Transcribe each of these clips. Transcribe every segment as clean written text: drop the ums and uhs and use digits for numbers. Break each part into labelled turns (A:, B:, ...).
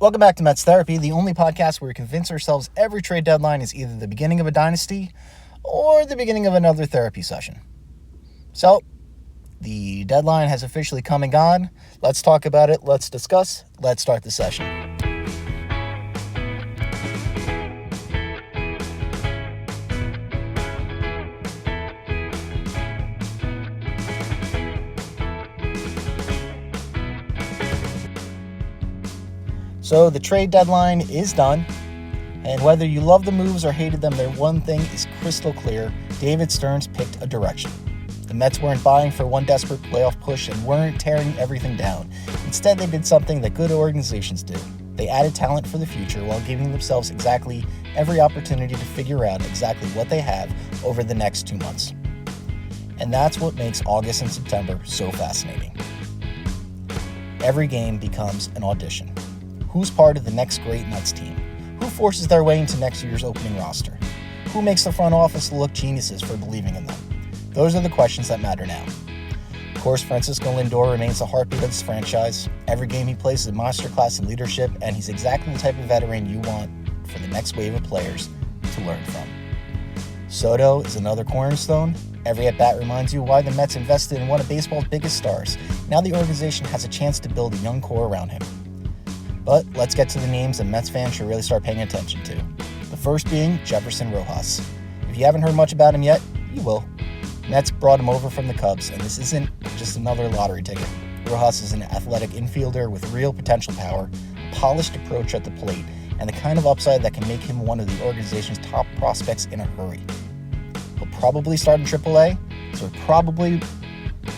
A: Welcome back to Mets Therapy, the only podcast where we convince ourselves every trade deadline is either the beginning of a dynasty or the beginning of another therapy session. So, the deadline has officially come and gone. Let's talk about it. Let's discuss. Let's start the session. So the trade deadline is done, and whether you love the moves or hated them, their one thing is crystal clear. David Stearns picked a direction. The Mets weren't buying for one desperate playoff push and weren't tearing everything down. Instead, they did something that good organizations do. They added talent for the future while giving themselves exactly every opportunity to figure out exactly what they have over the next 2 months. And that's what makes August and September so fascinating. Every game becomes an audition. Who's part of the next great Mets team? Who forces their way into next year's opening roster? Who makes the front office look geniuses for believing in them? Those are the questions that matter now. Of course, Francisco Lindor remains the heartbeat of this franchise. Every game he plays is a masterclass in leadership, and he's exactly the type of veteran you want for the next wave of players to learn from. Soto is another cornerstone. Every at-bat reminds you why the Mets invested in one of baseball's biggest stars. Now the organization has a chance to build a young core around him. But let's get to the names that Mets fans should really start paying attention to. The first being Jefferson Rojas. If you haven't heard much about him yet, you will. Mets brought him over from the Cubs, and this isn't just another lottery ticket. Rojas is an athletic infielder with real potential power, a polished approach at the plate, and the kind of upside that can make him one of the organization's top prospects in a hurry. He'll probably start in AAA, so we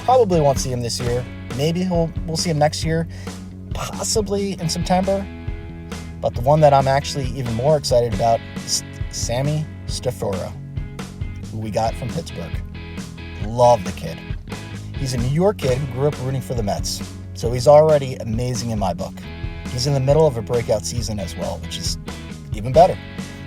A: probably won't see him this year. Maybe we'll see him next year, possibly in September. But the one that I'm actually even more excited about is Sammy Stafuracould, who we got from Pittsburgh. Love the kid. He's a New York kid who grew up rooting for the Mets, so he's already amazing in my book. He's in the middle of a breakout season as well, which is even better.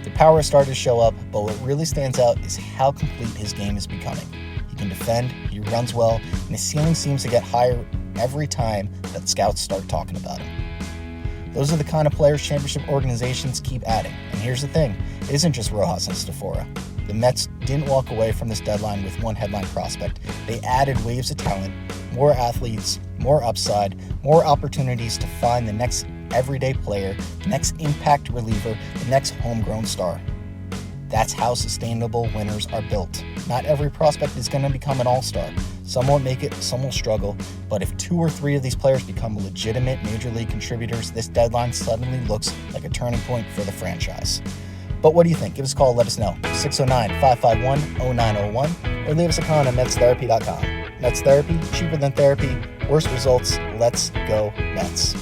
A: The power has started to show up, but what really stands out is how complete his game is becoming. He can defend, he runs well, and his ceiling seems to get higher every time that scouts start talking about him. Those are the kind of players championship organizations keep adding. And here's the thing, it isn't just Rojas and Stafura. The Mets didn't walk away from this deadline with one headline prospect. They added waves of talent, more athletes, more upside, more opportunities to find the next everyday player, the next impact reliever, the next homegrown star. That's how sustainable winners are built. Not every prospect is going to become an all-star. Some won't make it, some will struggle, but if 2 or 3 of these players become legitimate major league contributors, this deadline suddenly looks like a turning point for the franchise. But what do you think? Give us a call, let us know. 609-551-0901, or leave us a comment on MetsTherapy.com. Mets Therapy, cheaper than therapy, worse results, let's go Mets.